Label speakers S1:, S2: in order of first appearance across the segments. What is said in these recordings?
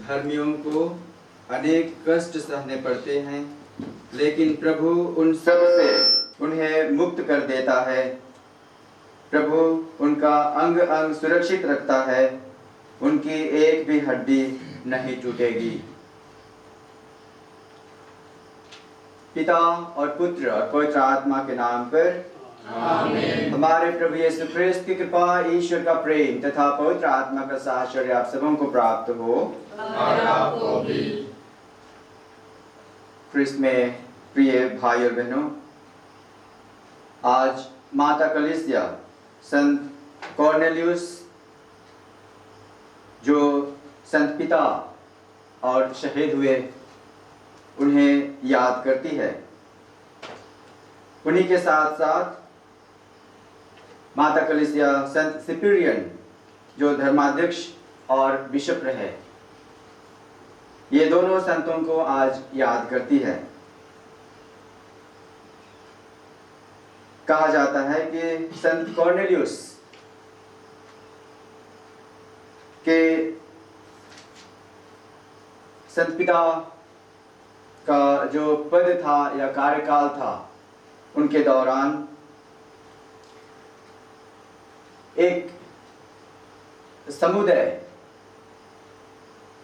S1: धर्मियों को अनेक कष्ट सहने पड़ते हैं, लेकिन प्रभु उन सब से उन्हें मुक्त कर देता है। प्रभु उनका अंग अंग सुरक्षित रखता है, उनकी एक भी हड्डी नहीं टूटेगी। पिता और पुत्र और पवित्र आत्मा के नाम पर आमीन। हमारे प्रभु यीशु ख्रिस्त की कृपा, ईश्वर का प्रेम तथा पवित्र आत्मा का साहचर्य आप सबों को प्राप्त हो
S2: और आपको भी।
S1: ख्रिस्त में प्रिय भाई और बहनों, आज माता कलीसिया संत कॉर्नेलियस, जो संत पिता और शहीद हुए, उन्हें याद करती है। उन्हीं के साथ साथ माता कलीसिया संत सिपिरियन, जो धर्माध्यक्ष और बिशप रहे, ये दोनों संतों को आज याद करती है। कहा जाता है कि संत कॉर्नेलियस के संत पिता का जो पद था या कार्यकाल था, उनके दौरान एक समुदाय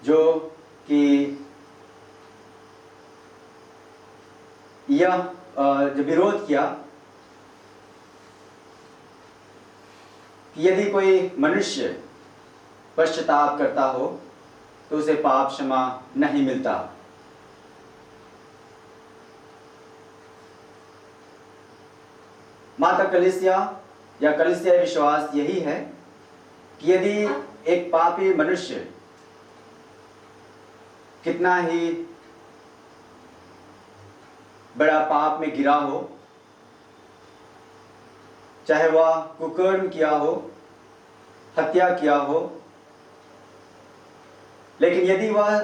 S1: जो कि यह जो विरोध किया कि यदि कोई मनुष्य पश्चाताप करता हो तो उसे पाप क्षमा नहीं मिलता। माता कलीसिया या कलीसिया विश्वास यही है कि यदि एक पापी मनुष्य कितना ही बड़ा पाप में गिरा हो, चाहे वह कुकर्म किया हो, हत्या किया हो, लेकिन यदि वह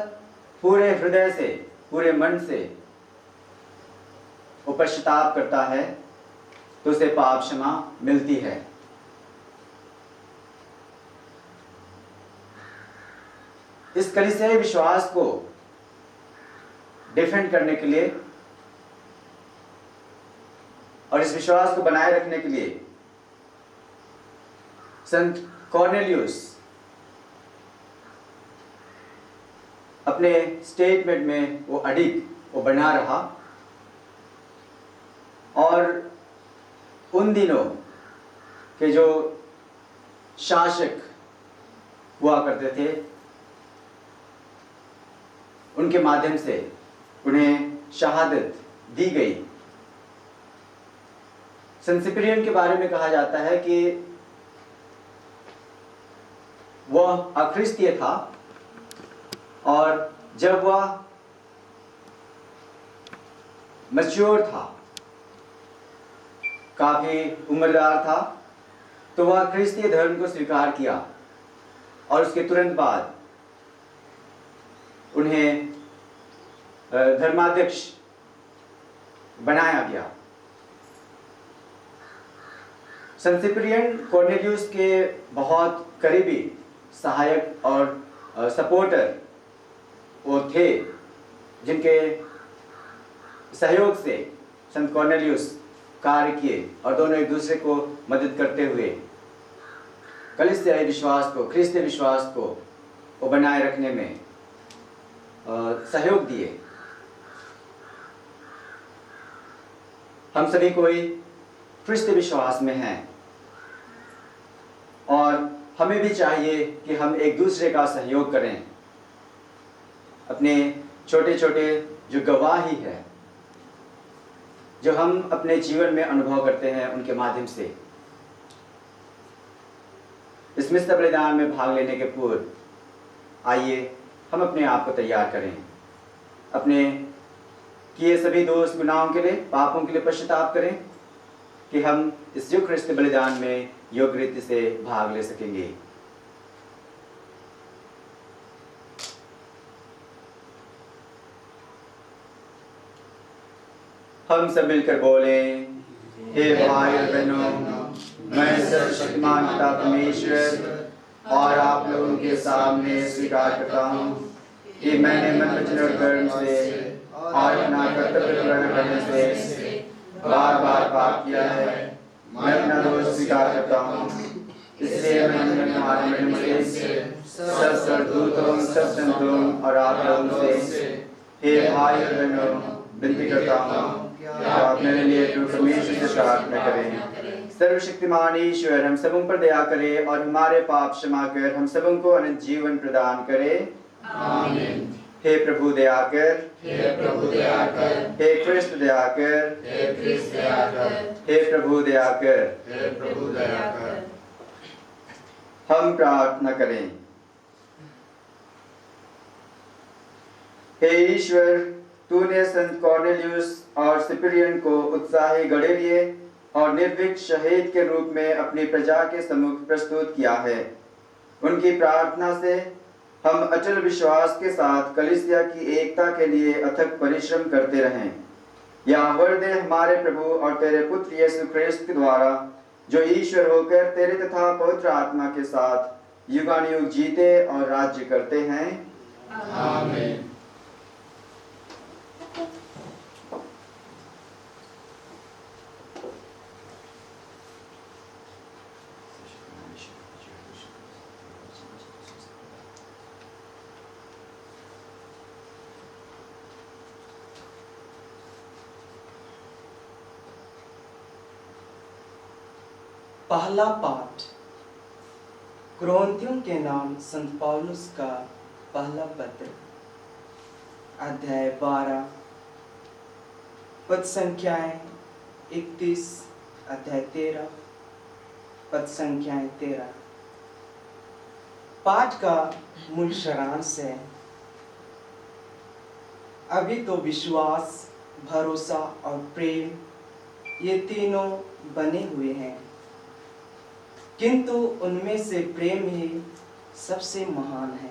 S1: पूरे हृदय से, पूरे मन से वो पश्चाताप करता है तो उसे पाप क्षमा मिलती है। इस कलीसियाई विश्वास को डिफेंड करने के लिए और इस विश्वास को बनाए रखने के लिए संत कॉर्नेलियस अपने स्टेटमेंट में वो अडिग वो बना रहा। और उन दिनों के जो शासक हुआ करते थे, उनके माध्यम से उन्हें शहादत दी गई। संत सिपिरियन के बारे में कहा जाता है कि वह अख्रिस्तीय था और जब वह मैच्योर था, काफी उम्रदार था, तो वह ख्रिस्तीय धर्म को स्वीकार किया और उसके तुरंत बाद उन्हें धर्माध्यक्ष बनाया गया। संत सिपिरियन कॉर्नेलियस के बहुत करीबी सहायक और सपोर्टर वो थे, जिनके सहयोग से संत कॉर्नेलियस कार्य किए और दोनों एक दूसरे को मदद करते हुए कलीसियाई विश्वास को, ख्रिस्तीय विश्वास को वो बनाए रखने में सहयोग दिए। हम सभी कोई ख्रिस्तीय विश्वास में हैं और हमें भी चाहिए कि हम एक दूसरे का सहयोग करें। अपने छोटे छोटे जो गवाही है, जो हम अपने जीवन में अनुभव करते हैं, उनके माध्यम से इस मिस्र बलिदान में भाग लेने के पूर्व आइए हम अपने आप को तैयार करें। अपने किए सभी दोष गुनाहों के लिए, पापों के लिए पश्चाताप करें कि हम इस युग ख्रिस्त बलिदान में योग्य रीति से भाग ले सकेंगे। हम सब मिलकर बोले, हे भाई और बहनों, मैं सर्वशक्तिमान पिता परमेश्वर और आप लोगों के सामने स्वीकार करता हूँ कि मैंने मन वचन और कर्म से और अपना कर्तव्य पूर्ण करने से बार बार पाप किया है। मैं अपना दोष स्वीकार करता हूँ, इसलिए मैं तुम्हारे मिलने से सब स्वर्गदूतों, सब संतों और आप लोगों से हे भाई और बहनों विनती करता हूँ कि आप मेरे लिए परमेश्वर से प्रार्थना करें। सर्वशक्तिमान ईश्वर हम सबों पर दया करे और हमारे पाप क्षमा कर हम सबों को अनंत जीवन प्रदान करे।
S2: आमीन।
S1: हे प्रभु दया कर,
S2: हे प्रभु दया कर,
S1: हे कृष्ण दया कर,
S2: हे कृष्ण दया कर,
S1: हे प्रभु दया कर।
S2: हे प्रभु दया कर।
S1: हम प्रार्थना करें। हे ईश्वर, तूने संत कॉर्नेलियस और सिपिरियन को उत्साही गड़ेरिये और निर्भीक शहीद के रूप में अपनी प्रजा के सम्मुख प्रस्तुत किया है। उनकी प्रार्थना से हम अचल विश्वास के साथ कलीसिया की एकता के लिए अथक परिश्रम करते रहें। या वर दे हमारे प्रभु और तेरे पुत्र यीशु ख्रिस्त के द्वारा, जो ईश्वर होकर तेरे तथा पवित्र आत्मा के साथ युगानुयुग जीते और राज्य करते हैं।
S2: आमीन।
S3: पहला पाठ कुरिन्थियों के नाम संत पौलुस का पहला पत्र, अध्याय 12, पद संख्याएं 31, अध्याय 13, पद संख्याएं 13। पाठ का मूल सारांश है, अभी तो विश्वास, भरोसा और प्रेम ये तीनों बने हुए हैं, किंतु उनमें से प्रेम ही सबसे महान है।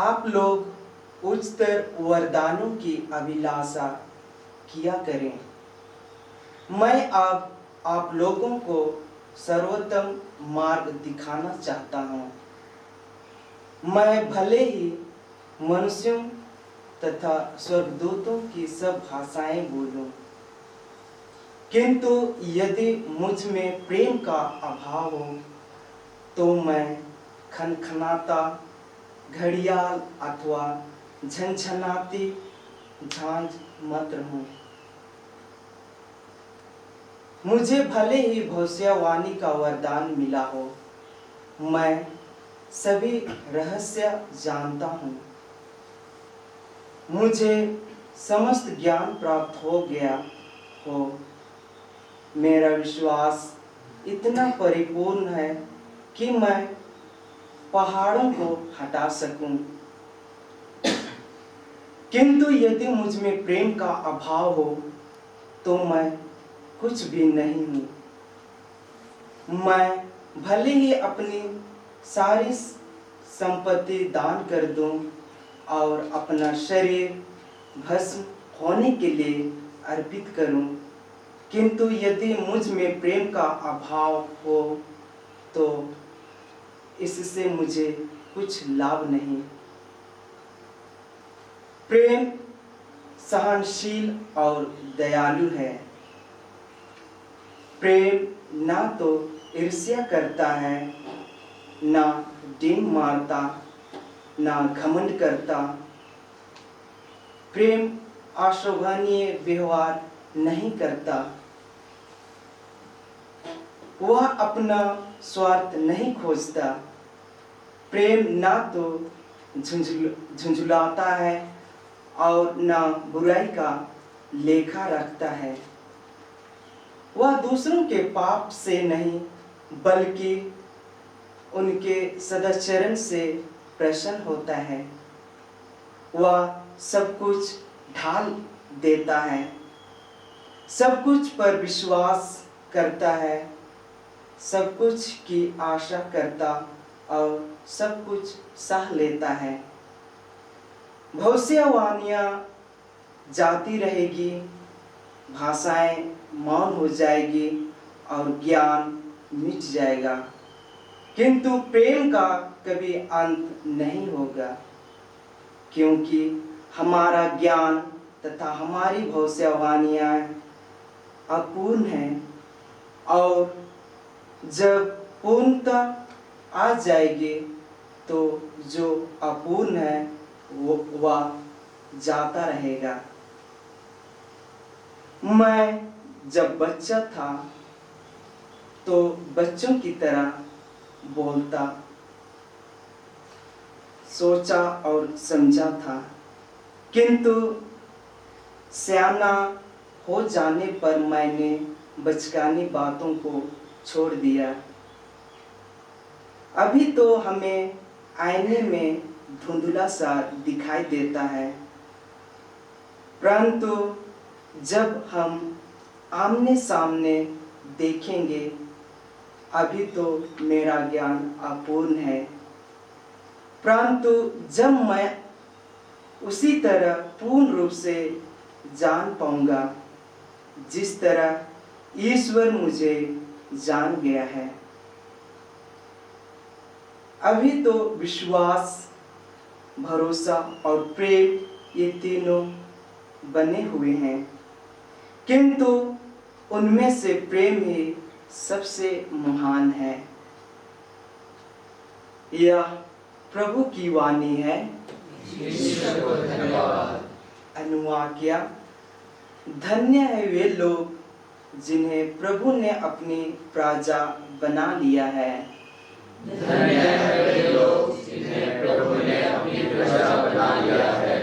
S3: आप लोग उच्चतर वरदानों की अभिलाषा किया करें। मैं अब आप लोगों को सर्वोत्तम मार्ग दिखाना चाहता हूँ। मैं भले ही मनुष्यों तथा स्वर्गदूतों की सब भाषाएं बोलूं, किंतु यदि मुझ में प्रेम का अभाव हो तो मैं खनखनाता घड़ियाल अथवा झनझनाती झांझ मात्र हूँ। मुझे भले ही भविष्यवाणी का वरदान मिला हो, मैं सभी रहस्य जानता हूँ, मुझे समस्त ज्ञान प्राप्त हो गया हो, मेरा विश्वास इतना परिपूर्ण है कि मैं पहाड़ों को हटा सकूं। किंतु यदि मुझ में प्रेम का अभाव हो तो मैं कुछ भी नहीं हूँ। मैं भले ही अपनी सारी संपत्ति दान कर दूं और अपना शरीर भस्म होने के लिए अर्पित करूं, किंतु यदि मुझ में प्रेम का अभाव हो तो इससे मुझे कुछ लाभ नहीं। प्रेम सहनशील और दयालु है। प्रेम ना तो ईर्ष्या करता है, ना डींग मारता, ना घमंड करता। प्रेम अशोभनीय व्यवहार नहीं करता। वह अपना स्वार्थ नहीं खोजता। प्रेम ना तो झुंझुलाता है और ना बुराई का लेखा रखता है। वह दूसरों के पाप से नहीं बल्कि उनके सदाचरण से प्रसन्न होता है। वह सब कुछ ढाल देता है, सब कुछ पर विश्वास करता है, सब कुछ की आशा करता और सब कुछ सह लेता है। भविष्यवाणियाँ जाती रहेगी, भाषाएं मौन हो जाएगी और ज्ञान मिट जाएगा। किंतु प्रेम का कभी अंत नहीं होगा, क्योंकि हमारा ज्ञान तथा हमारी भविष्यवाणियाँ अपूर्ण हैं, और जब पूर्णता आ जाएगी तो जो अपूर्ण है वह जाता रहेगा। मैं जब बच्चा था तो बच्चों की तरह बोलता, सोचा और समझा था, किंतु सियाना हो जाने पर मैंने बचकानी बातों को छोड़ दिया। अभी तो हमें आईने में धुंधला सा दिखाई देता है, परंतु जब हम आमने सामने देखेंगे, अभी तो मेरा ज्ञान अपूर्ण है, परंतु जब मैं उसी तरह पूर्ण रूप से जान पाऊंगा जिस तरह ईश्वर मुझे जान गया है। अभी तो विश्वास, भरोसा और प्रेम ये तीनों बने हुए हैं, किंतु उनमें से प्रेम ही सबसे महान है। यह प्रभु की वाणी है।
S2: ईश्वर को धन्यवाद।
S3: अनुवाक्या, धन्य है वे लोग जिन्हें प्रभु ने अपनी प्रजा बना लिया है।
S2: धन्य है वे लोग जिन्हें प्रभु ने अपनी प्रजा बना लिया है।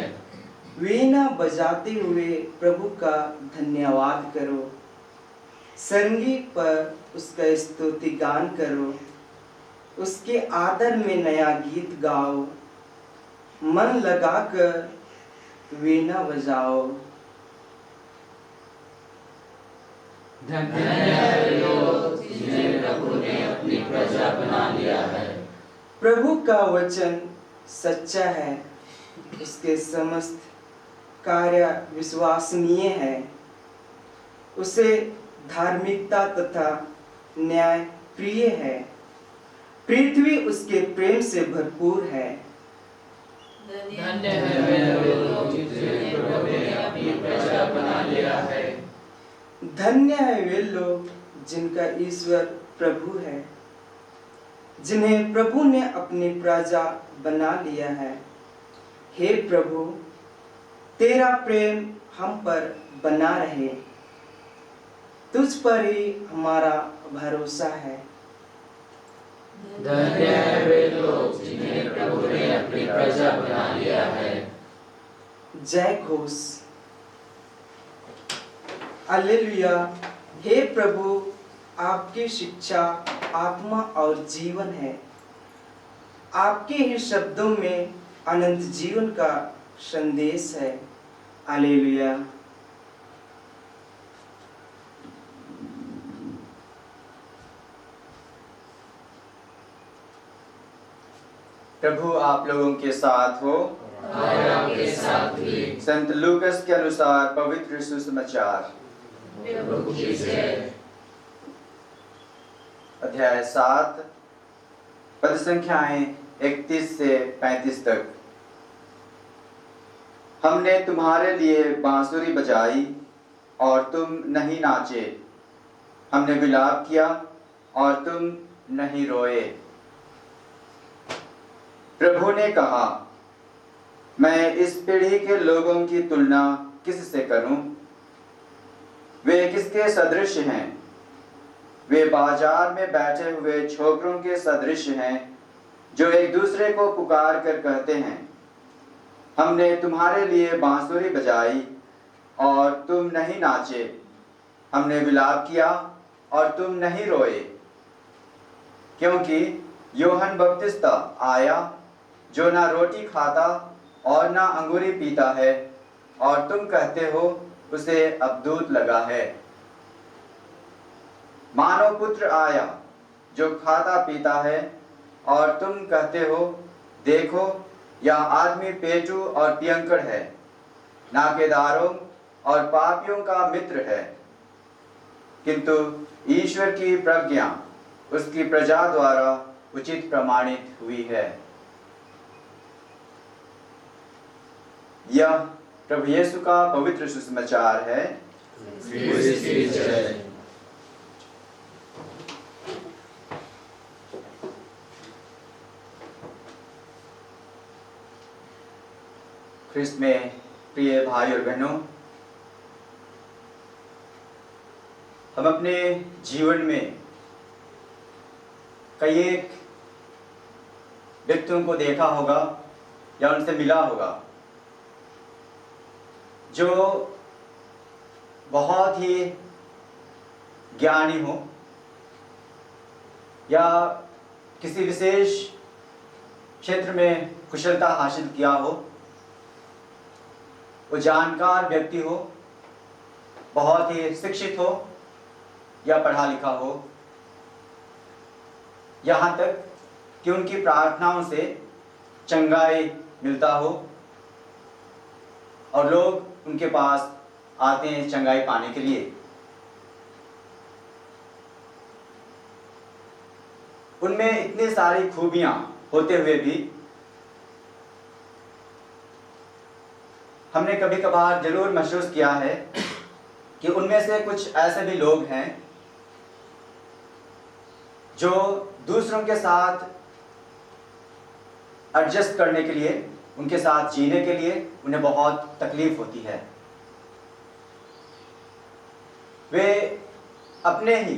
S3: वीणा बजाते हुए प्रभु का धन्यवाद करो, संगीत पर उसका स्तुति गान करो, उसके आदर में नया गीत गाओ, मन लगाकर वीणा बजाओ।
S2: धन्य है वे लोग जिन्हें प्रभु ने अपनी प्रजा बना लिया है।
S3: प्रभु का वचन सच्चा है, उसके समस्त कार्य विश्वसनीय है, उसे धार्मिकता तथा न्याय प्रिय है, पृथ्वी उसके प्रेम से भरपूर है।
S2: धन्य है वे लोग जिन्हें प्रभु ने अपनी प्रजा बना लिया है।
S3: धन्य है वे लोग जिनका ईश्वर प्रभु है, जिन्हें प्रभु ने अपनी प्रजा बना लिया है। हे प्रभु, तेरा प्रेम हम पर बना रहे, तुझ पर ही हमारा भरोसा है।
S2: धन्य है वे लोग जिन्हें प्रभु ने अपनी प्रजा बना लिया है।
S3: जय घोष। हालेलुया। हे प्रभु, आपकी शिक्षा आत्मा और जीवन है, आपके ही शब्दों में अनंत जीवन का संदेश है। हालेलुया।
S1: प्रभु आप लोगों के साथ हो।
S2: और आपके साथ भी।
S1: संत लूकस के अनुसार पवित्र सुसमाचार,
S2: प्रभु की जय।
S1: अध्याय 7, पद संख्याएं 31 से 35 तक। हमने तुम्हारे लिए बांसुरी बजाई और तुम नहीं नाचे, हमने विलाप किया और तुम नहीं रोए। प्रभु ने कहा, मैं इस पीढ़ी के लोगों की तुलना किससे करूं? वे किसके सदृश हैं? वे बाजार में बैठे हुए छोकरों के सदृश हैं, जो एक दूसरे को पुकार कर कहते हैं, हमने तुम्हारे लिए बांसुरी बजाई और तुम नहीं नाचे, हमने विलाप किया और तुम नहीं रोए। क्योंकि यूहन्ना बपतिस्ता आया, जो ना रोटी खाता और ना अंगूरी पीता है, और तुम कहते हो उसे अबदूत लगा है। मानव पुत्र आया, जो खाता पीता है, और तुम कहते हो, देखो यह आदमी पेटू और पियंकड़ है, नाकेदारों और पापियों का मित्र है। किंतु ईश्वर की प्रज्ञा उसकी प्रजा द्वारा उचित प्रमाणित हुई है। यह प्रभु यीशु का पवित्र सुसमाचार है।
S2: क्रिस्ती जय।
S1: ख्रिस्त में प्रिय भाई और बहनों, हम अपने जीवन में कई एक व्यक्तियों को देखा होगा या उनसे मिला होगा जो बहुत ही ज्ञानी हो या किसी विशेष क्षेत्र में कुशलता हासिल किया हो, वो जानकार व्यक्ति हो, बहुत ही शिक्षित हो या पढ़ा लिखा हो, यहाँ तक कि उनकी प्रार्थनाओं से चंगाई मिलता हो और लोग उनके पास आते हैं चंगाई पाने के लिए। उनमें इतनी सारी खूबियां होते हुए भी हमने कभी कभार जरूर महसूस किया है कि उनमें से कुछ ऐसे भी लोग हैं जो दूसरों के साथ एडजस्ट करने के लिए, उनके साथ जीने के लिए उन्हें बहुत तकलीफ होती है। वे अपने ही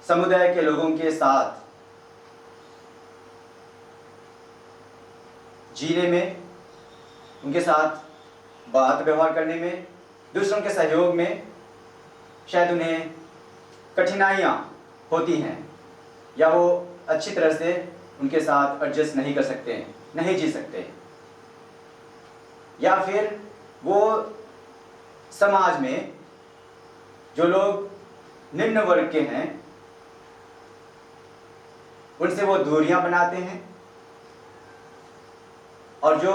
S1: समुदाय के लोगों के साथ जीने में, उनके साथ बात व्यवहार करने में, दूसरों के सहयोग में शायद उन्हें कठिनाइयाँ होती हैं या वो अच्छी तरह से उनके साथ एडजस्ट नहीं कर सकते हैं, नहीं जी सकते, या फिर वो समाज में जो लोग निम्न वर्ग के हैं उनसे वो दूरियां बनाते हैं, और जो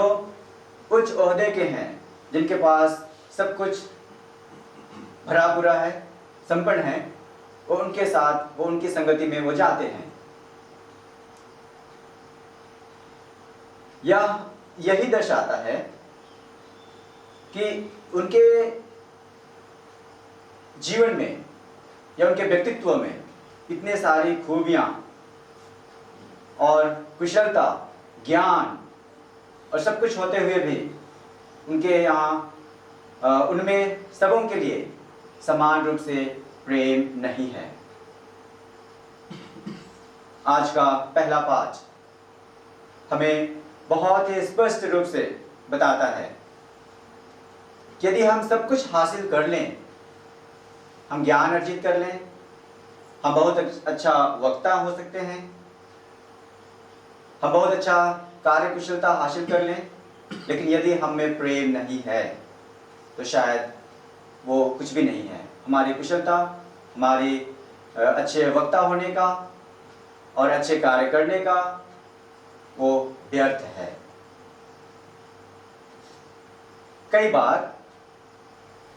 S1: उच्च ओहदे के हैं, जिनके पास सब कुछ भरा पूरा है, संपन्न है, वो उनके साथ, वो उनकी संगति में वो जाते हैं। यही दर्शाता है कि उनके जीवन में या उनके व्यक्तित्व में इतने सारी खूबियां और कुशलता, ज्ञान और सब कुछ होते हुए भी उनके यहाँ उनमें सबों के लिए समान रूप से प्रेम नहीं है। आज का पहला पाठ हमें बहुत ही स्पष्ट रूप से बताता है कि यदि हम सब कुछ हासिल कर लें, हम ज्ञान अर्जित कर लें, हम बहुत अच्छा वक्ता हो सकते हैं, हम बहुत अच्छा कार्यकुशलता हासिल कर लें, लेकिन यदि हम में प्रेम नहीं है तो शायद वो कुछ भी नहीं है। हमारी कुशलता, हमारी अच्छे वक्ता होने का और अच्छे कार्य करने का वो व्यर्थ है। कई बार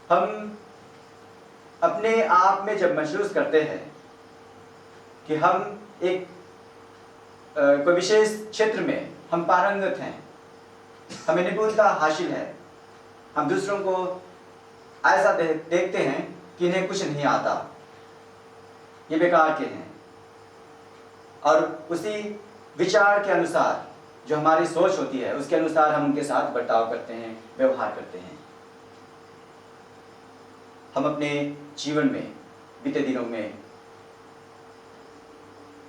S1: हम अपने आप में जब महसूस करते हैं कि हम एक कोई विशेष क्षेत्र में हम पारंगत हैं, हमें निपुणता हासिल है, हम दूसरों को ऐसा देखते हैं कि इन्हें कुछ नहीं आता, ये बेकार के हैं, और उसी विचार के अनुसार जो हमारी सोच होती है उसके अनुसार हम उनके साथ बर्ताव करते हैं, व्यवहार करते हैं। हम अपने जीवन में बीते दिनों में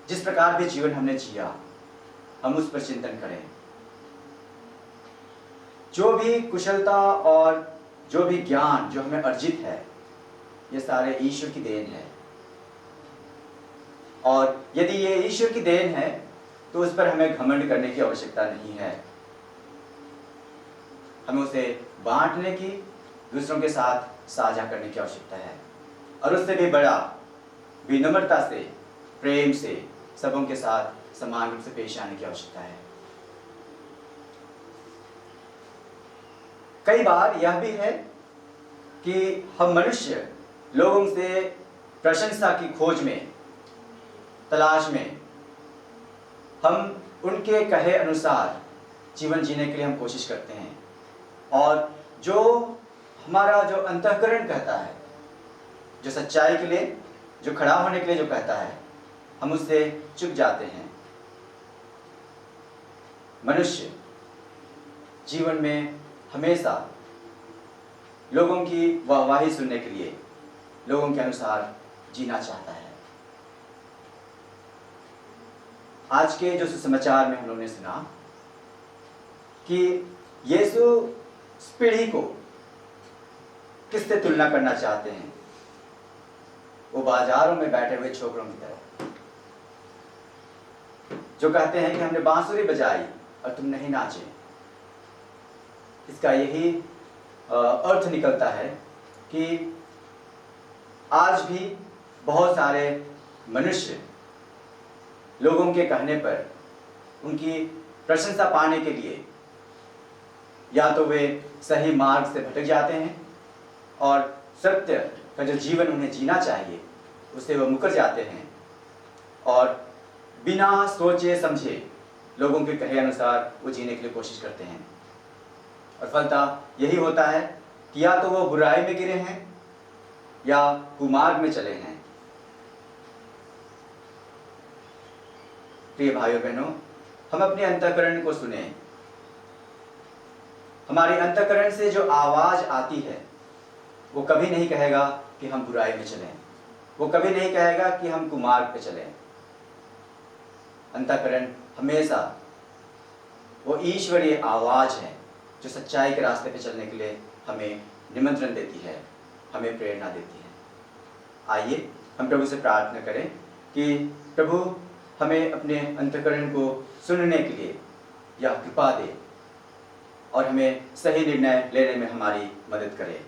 S1: जिस प्रकार भी जीवन हमने जिया, हम उस पर चिंतन करें। जो भी कुशलता और जो भी ज्ञान जो हमें अर्जित है, ये सारे ईश्वर की देन है, और यदि ये ईश्वर की देन है तो उस पर हमें घमंड करने की आवश्यकता नहीं है। हमें उसे बांटने की, दूसरों के साथ साझा करने की आवश्यकता है, और उससे भी बड़ा विनम्रता से, प्रेम से सबों के साथ समान रूप से पेश आने की आवश्यकता है। कई बार यह भी है कि हम मनुष्य लोगों से प्रशंसा की खोज में तलाश में हम उनके कहे अनुसार जीवन जीने के लिए हम कोशिश करते हैं, और जो हमारा जो अंतःकरण कहता है, जो सच्चाई के लिए, जो खड़ा होने के लिए जो कहता है, हम उससे चूक जाते हैं। मनुष्य जीवन में हमेशा लोगों की वाहवाही सुनने के लिए लोगों के अनुसार जीना चाहता है। आज के जो सुसमाचार में हम लोगों ने सुना कि यीशु इस पीढ़ी को किससे तुलना करना चाहते हैं? वो बाजारों में बैठे हुए छोकरों की तरह, जो कहते हैं कि हमने बांसुरी बजाई और तुम नहीं नाचे। इसका यही अर्थ निकलता है कि आज भी बहुत सारे मनुष्य लोगों के कहने पर उनकी प्रशंसा पाने के लिए या तो वे सही मार्ग से भटक जाते हैं और सत्य का जो जीवन उन्हें जीना चाहिए उससे वह मुकर जाते हैं, और बिना सोचे समझे लोगों के कहे अनुसार वो जीने के लिए कोशिश करते हैं। और फलतः यही होता है कि या तो वो बुराई में गिरे हैं या कुमार्ग में चले हैं। प्रिय भाइयों बहनों, हम अपने अंतःकरण को सुने। हमारे अंतःकरण से जो आवाज आती है वो कभी नहीं कहेगा कि हम बुराई में चलें, वो कभी नहीं कहेगा कि हम कुमार्ग पे चलें। अंतःकरण हमेशा वो ईश्वरीय आवाज है जो सच्चाई के रास्ते पे चलने के लिए हमें निमंत्रण देती है, हमें प्रेरणा देती है। आइए हम प्रभु से प्रार्थना करें कि प्रभु हमें अपने अंतःकरण को सुनने के लिए यह कृपा दे और हमें सही निर्णय लेने में हमारी मदद करे।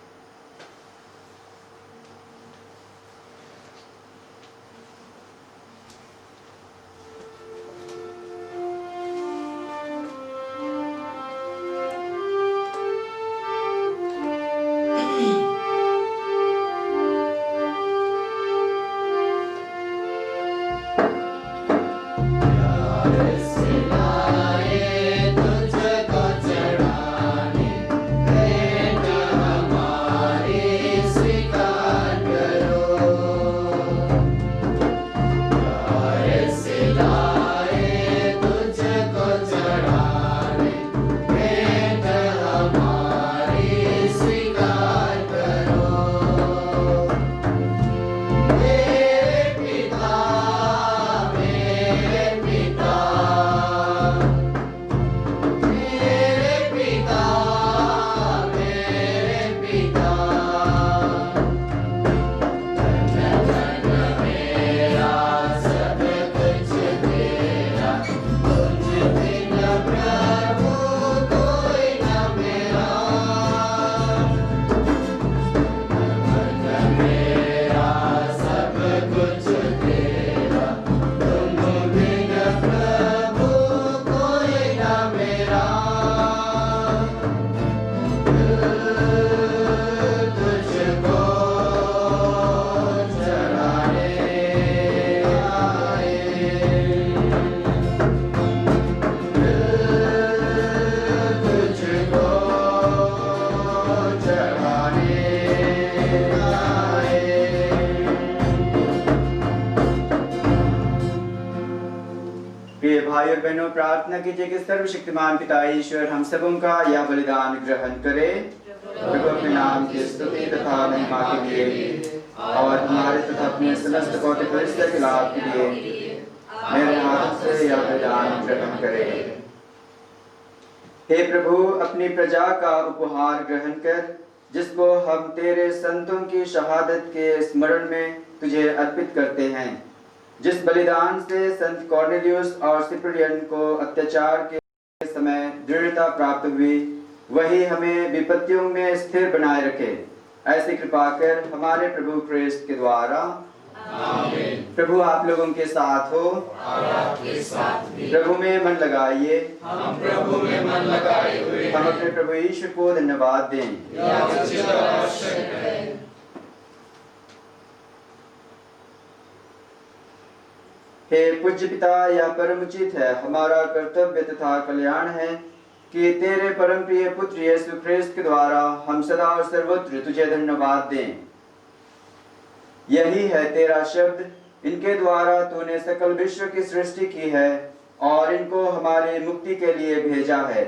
S1: प्रिय भाई और बहनों, प्रार्थना कीजिए कि सर्वशक्तिमान पिता ईश्वर हम सबों का यह बलिदान ग्रहण करे। प्रभु अपने नाम की स्तुति तथा महिमा के लिए और हमारे तथा अपने समस्त कोटि परिसर के लाभ के लिए मेरे हाथ से यह बलिदान ग्रहण करे। हे प्रभु, अपनी प्रजा का उपहार ग्रहण कर, जिसको हम तेरे संतों की शहादत के स्मरण में तुझे अर्पित करते हैं। जिस बलिदान से संत कॉर्नेलियस और सिप्रियन को अत्याचार के समय दृढ़ता प्राप्त हुई, वही हमें विपत्तियों में स्थिर बनाए रखे। ऐसी कृपा कर हमारे प्रभु क्रिस्त के द्वारा। आमीन। प्रभु आप लोगों के साथ हो और आपके साथ भी। प्रभु में मन लगाइए, हम प्रभु में मन लगाए हुए हम अपने प्रभु ईश्वर को धन्यवाद दें। यह उचित और आवश्यक है। हे पूज्य पिता, यह परम उचित है, हमारा कर्तव्य तथा कल्याण है कि तेरे परम प्रिय पुत्र यीशु ख्रिस्त के द्वारा हम सदा और सर्वत्र तुझे धन्यवाद दें। यही है तेरा शब्द, इनके द्वारा तूने सकल विश्व की सृष्टि की है और इनको हमारी मुक्ति के लिए भेजा है।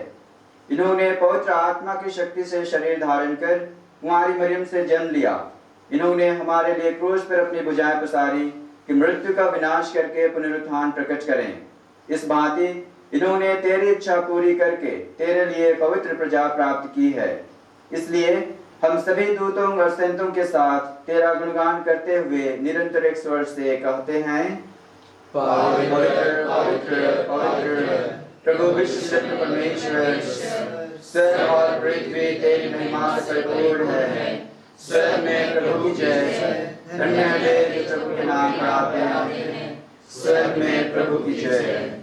S1: इन्होंने पवित्र आत्मा की शक्ति से शरीर धारण कर कुंवारी मरियम से जन्म लिया। इन्होंने हमारे लिए क्रूस पर अपनी भुजाएं पसारी कि मृत्यु का विनाश करके पुनरुत्थान प्रकट करें। इस भांति इन्होंने तेरी इच्छा पूरी करके तेरे लिए पवित्र प्रजा प्राप्त की है। इसलिए हम सभी दूतों और संतों के साथ तेरा गुणगान करते हुए निरंतर एक स्वर से कहते हैं, पवित्र पवित्र पवित्र प्रभु विश्व परमेश्वर, स्वर्ग और पृथ्वी तेरी महिमा से पूर्ण है। स्वर्ग में प्रभु की जय, धन्य है जो प्रभु के नाम पर आते हैं। स्वर्ग में प्रभु की जय।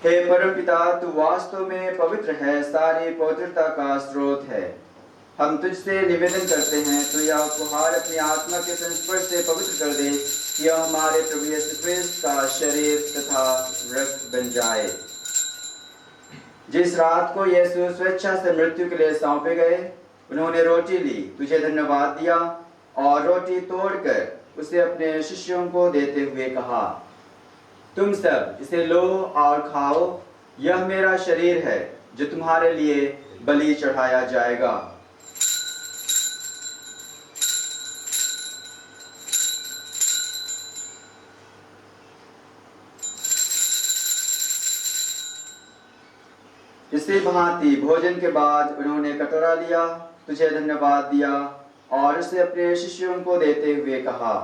S1: हे परमपिता, तू वास्तव में पवित्र है, सारी पवित्रता का स्रोत है। हम तुझसे निवेदन करते हैं, तो यह उपहार अपनी आत्मा के संस्पर्श से पवित्र कर दे, कि यह हमारे प्रभु यीशु ख्रिस्त का शरीर तथा रक्त बन जाए। जिस रात को यीशु स्वेच्छा से मृत्यु के लिए सौंपे गए, उन्होंने रोटी ली, तुझे धन्यवाद दिया और रोटी तोड़कर उसे अपने शिष्यों को देते हुए कहा, तुम सब इसे लो और खाओ, यह मेरा शरीर है जो तुम्हारे लिए बलि चढ़ाया जाएगा। इसी भांति भोजन के बाद उन्होंने कटोरा लिया, तुझे धन्यवाद दिया और उसे अपने शिष्यों को देते हुए कहा,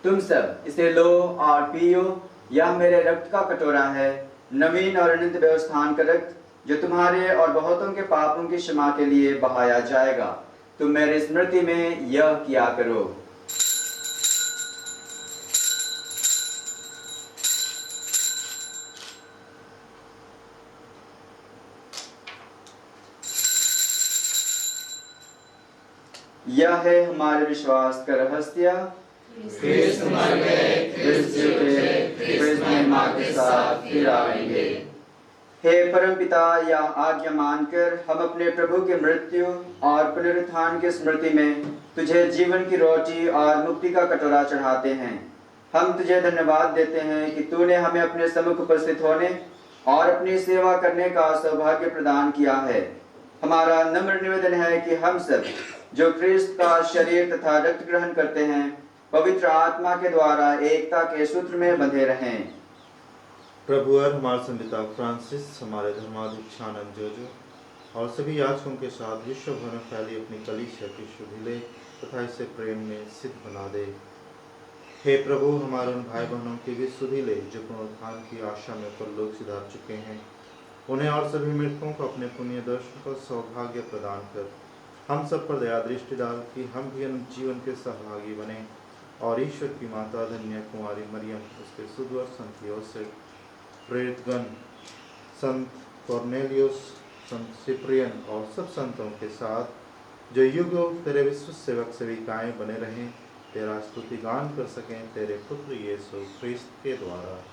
S1: तुम सब इसे लो और पियो, यह मेरे रक्त का कटोरा है, नवीन और अनंत व्यवस्थान का रक्त, जो तुम्हारे और बहुतों के पापों की क्षमा के लिए बहाया जाएगा। तुम मेरे स्मृति में यह किया करो। यह है हमारे विश्वास का रहस्य,
S2: ख्रिस्त मर गए, ख्रिस्त जी उठे, ख्रिस्त महिमा के साथ फिर आएंगे।
S1: हे परमपिता, यह आज्ञा मानकर हम अपने प्रभु के मृत्यु और पुनरुत्थान की स्मृति में तुझे जीवन की रोटी और मुक्ति का कटोरा चढ़ाते हैं। हम तुझे धन्यवाद देते हैं कि तूने हमें अपने सम्मुख उपस्थित होने और अपनी सेवा करने का सौभाग्य प्रदान किया है। हमारा नम्र निवेदन है कि हम सब जो ख्रिस्त का शरीर तथा रक्त ग्रहण करते हैं, पवित्र आत्मा के द्वारा एकता के सूत्र में बंधे रहें।
S4: प्रभु और हमारे संविदा फ्रांसिस, हमारे धर्माध्यक्ष जोजो और सभी याजकों के साथ विश्व भर में फैली अपनी कलीसिया की शुद्धि ले तथा इसे प्रेम में सिद्ध बना दे। हे प्रभु, हमारे उन भाई बहनों की भी सुधि ले जो पुनरुत्थान की आशा में परलोक सिधार चुके हैं। उन्हें और सभी मृतकों को अपने पुण्य दर्शन का सौभाग्य प्रदान कर हम सब पर दया दृष्टि डाल कि हम भी उन जीवन के सहभागी बने और ईश्वर की माता धन्य कुमारी मरियम, उसके सुदूर संत योसेफ, प्रेरितगण, संत कॉर्नेलियस, संत सिप्रियन और सब संतों के साथ जो युगों तेरे विश्व सेवक सेविकाएं बने रहें, तेरा स्तुति गान कर सकें तेरे पुत्र यीशु ख्रिस्त के द्वारा।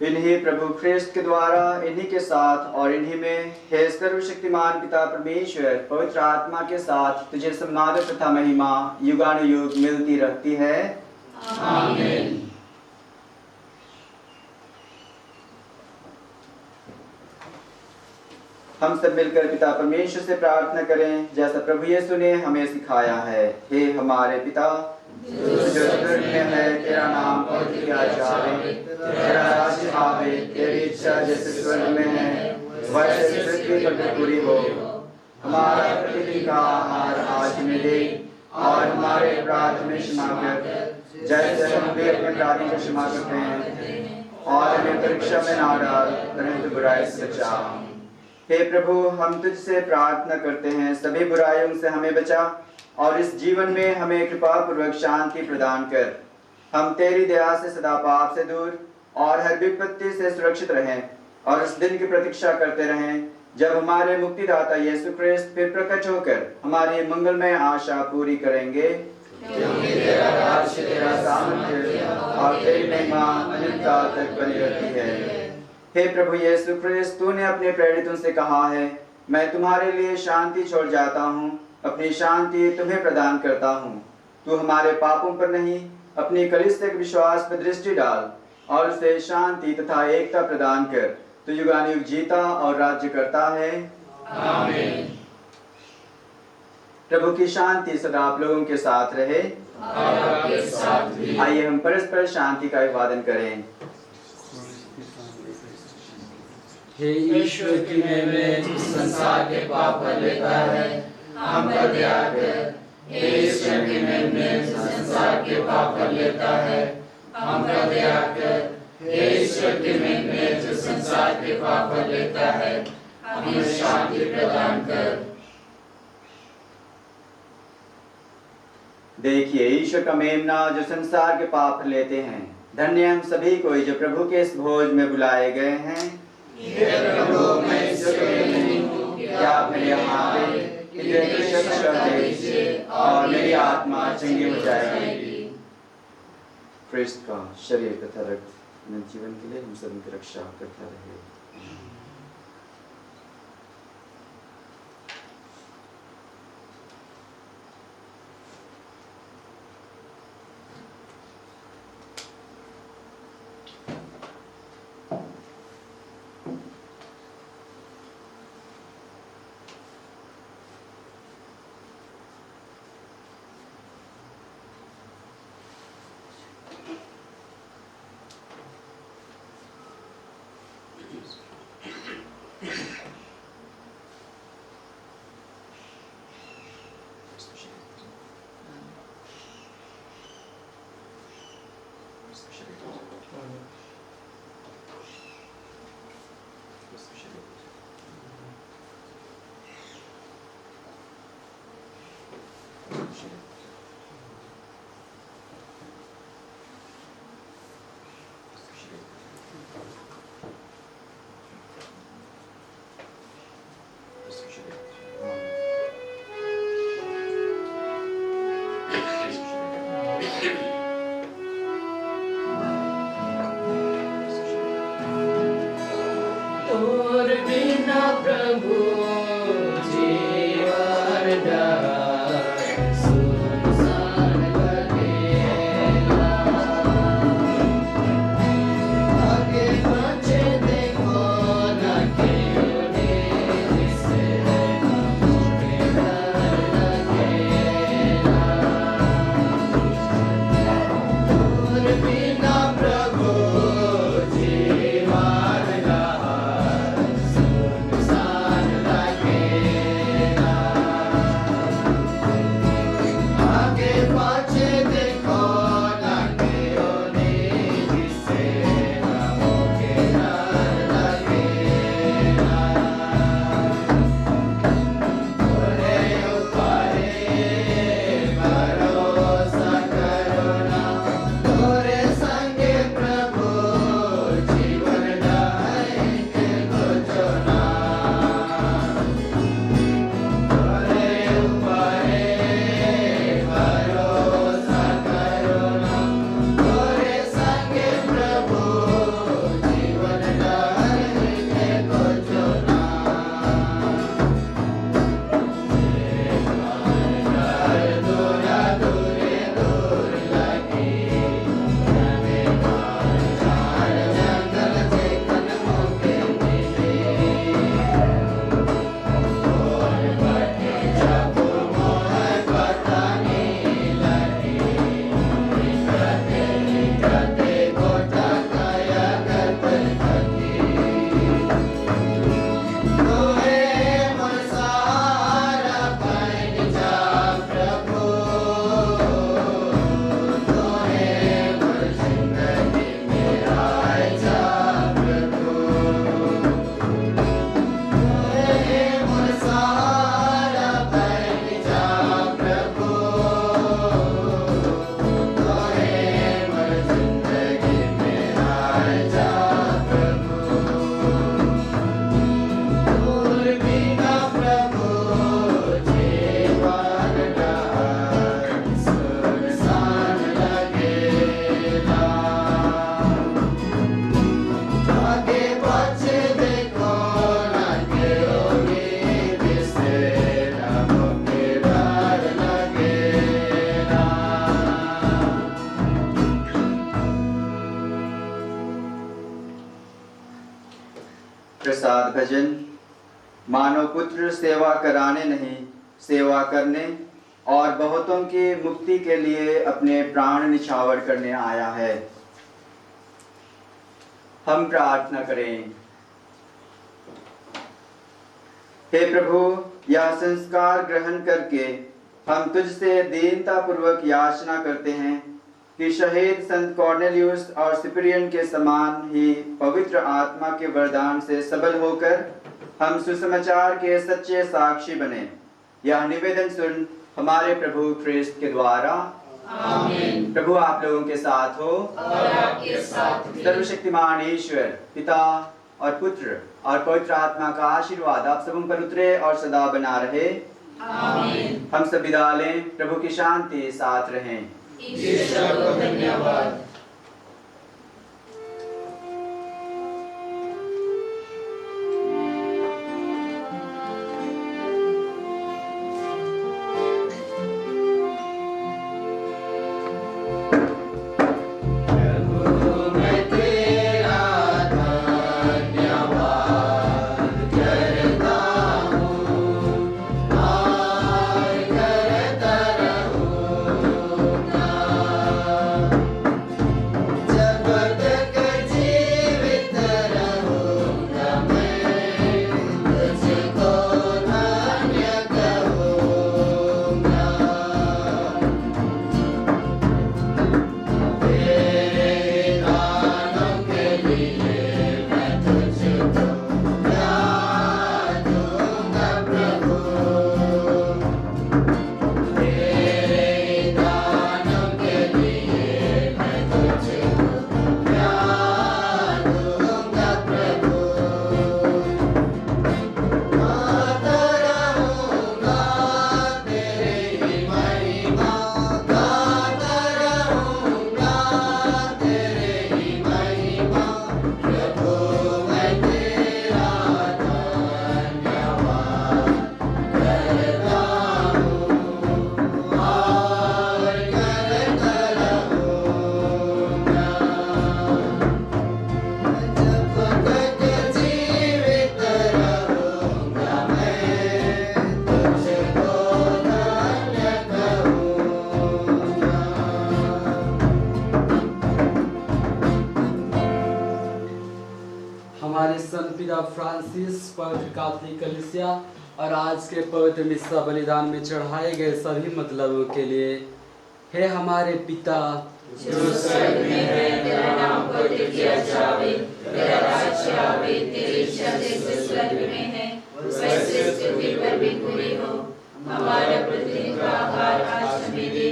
S1: इन्हीं प्रभु ख्रिस्त के द्वारा, इन्हीं के साथ और इन्हीं में हे सर्वशक्तिमान पिता परमेश्वर, पवित्र आत्मा के साथ तुझे सम्मान तथा महिमा युगानुयुग मिलती रहती है।
S2: आमीन।
S1: हम सब मिलकर पिता परमेश्वर से प्रार्थना करें जैसा प्रभु यीशु ने हमें सिखाया है। हे हमारे पिता जो स्वर्ग में है, तेरा नाम पवित्र किया जाए, तेरा राज्य आवे, तेरी इच्छा जैसे स्वर्ग में है वैसे पृथ्वी पर भी पूरी हो। हमारा प्रतिदिन का आहार आज हमें दे और हमारे अपराध में क्षमा कर जैसे हम भी अपने अपराधियों को क्षमा करते हैं, और हमें परीक्षा में ना डाल परंतु बुराई से बचा। हे प्रभु, हम तुझसे प्रार्थना करते हैं, सभी बुराइयों से हमें बचा और इस जीवन में हमें कृपा पूर्वक शांति प्रदान कर। हम तेरी दया से सदा पाप से दूर और हर विपत्ति से सुरक्षित रहें और उस दिन की प्रतीक्षा करते रहें जब हमारे मुक्तिदाता यीशु क्रिस्त फिर प्रकट होकर हमारी मंगलमय आशा पूरी करेंगे,
S2: क्योंकि तेरा राज्य, तेरा सामर्थ्य
S1: और तेरी महिमा अनंतकाल तक बनी रहती है। हे प्रभु यीशु क्रिस्त, तूने अपने प्रेरितों से कहा है, मैं तुम्हारे लिए शांति छोड़ जाता हूँ, अपनी शांति तुम्हें प्रदान करता हूँ। तू हमारे पापों पर नहीं, अपनी कलीसिया के विश्वास पर दृष्टि डाल और उसे शांति तथा एकता प्रदान कर। तू युगानुयुग जीता और राज्य करता है।
S2: आमीन।
S1: प्रभु की शांति सदा आप लोगों के साथ रहे।
S2: और आपके साथ भी।
S1: आइए हम परस्पर शांति का अभिवादन करें।
S2: हे ईश्वर की महिमा जो संसार के पाप पर लेता है, हम पर दया कर। हे ईश्वर की महिमा जो संसार के पाप पर लेता है, हम पर दया कर। हे ईश्वर की महिमा जो संसार के पाप पर लेता है, हमें शांति प्रदान कर।
S1: देखिए ईश्वर का मेमना जो संसार के पाप लेते हैं। धन्य हम सभी को जो प्रभु के इस भोज में बुलाए गए हैं।
S2: हे प्रभु, मैं इस योग्य नहीं हूँ कि आप मेरे यहाँ आए, लेकिन शब्द कह दीजिए और मेरी आत्मा चंगी हो जाएगी।
S1: क्रिस्त का शरीर तथा रक्त अनंत जीवन के लिए हम सभी की रक्षा करता रहे।
S2: तोर बिना प्रभु जीवन दार सुर
S1: भजन, मानव पुत्र सेवा कराने नहीं, सेवा करने और बहुतों की मुक्ति के लिए अपने प्राण निछावर करने आया है। हम प्रार्थना करें। हे प्रभु, यह संस्कार ग्रहण करके हम तुझसे दीनता पूर्वक याचना करते हैं कि शहीद संत कॉर्नेलियुस और सिप्रियन के समान ही पवित्र आत्मा के वरदान से सबल होकर हम सुसमाचार के सच्चे साक्षी बने। यह निवेदन सुन हमारे प्रभु ख्रिस्त के द्वारा।
S2: आमीन।
S1: प्रभु आप लोगों के साथ हो
S2: और आपके साथ भी।
S1: सर्वशक्तिमान ईश्वर पिता और पुत्र और पवित्र आत्मा का आशीर्वाद आप सबों पर उतरे और सदा बना रहे।
S2: आमीन।
S1: हम सब विदा लें। प्रभु की शांति साथ रहें।
S2: ईश्वर को धन्यवाद।
S5: हमारे संत पिता फ्रांसिस, पवित्र कैथोलिक कलीसिया और आज के पवित्र मिस्सा बलिदान में चढ़ाए गए सभी मतलबों के लिए, हे हमारे पिता
S2: जो स्वर्ग में है, तेरा नाम पवित्र किया जावे, तेरा राज्य आवे, तेरी इच्छा जैसे स्वर्ग में है वैसे पृथ्वी पर भी पूरी हो। हमारा प्रतिदिन का आहार आज हमें दे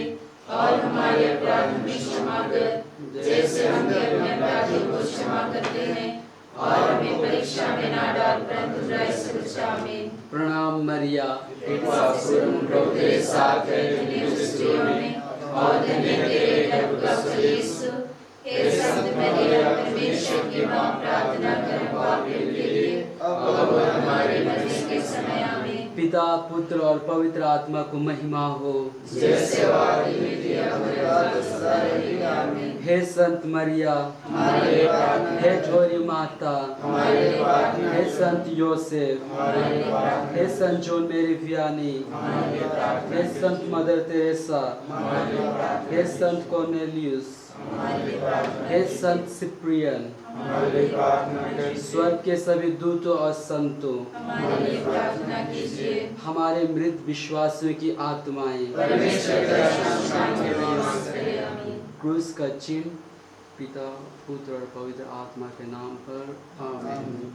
S2: और हमारे अपराध हमें क्षमा कर, जैसे हम भी अपने अपराधियों को क्षमा करते हैं, और हमें परीक्षा में ना डाल परंतु बुराई से बचा। आमीन।
S5: प्रणाम मरिया,
S2: प्रभु तेरे साथ है, धन्य तू स्त्रियों में और धन्य तेरे गर्भ का फल यीशु। हे संत मरिया, परमेश्वर की मां, प्रार्थना कर पापियों के लिए अब और हमारे मरने के समय। आमीन।
S5: पिता, पुत्र और पवित्र आत्मा को महिमा हो,
S2: जैसे वादी में थी अब और सदा रहेगी। आमीन।
S5: हे संत मरिया,
S2: हमारे लिए प्रार्थना
S5: हे छोरी माता,
S2: हमारे लिए प्रार्थना
S5: हे संत योसेफ,
S2: हमारे लिए प्रार्थना
S5: हे संत जॉन मेरी वियानी,
S2: हमारे लिए प्रार्थना
S5: हे संत मदर तेरेसा,
S2: हमारे लिए प्रार्थना
S5: हे संत कॉर्नेलियुस,
S2: हमारे लिए प्रार्थना
S5: हे संत सिप्रियन,
S2: हमारे लिए प्रार्थना
S5: स्वर्ग के सभी दूतों और संतों,
S2: हमारे लिए प्रार्थना कीजिए।
S5: हमारे मृत विश्वासियों की आत्माएं
S2: परमेश्वर का शांति में वास करे। आमीन।
S5: क्रूस का चिन्ह पिता, पुत्र और पवित्र आत्मा के नाम पर। आमीन।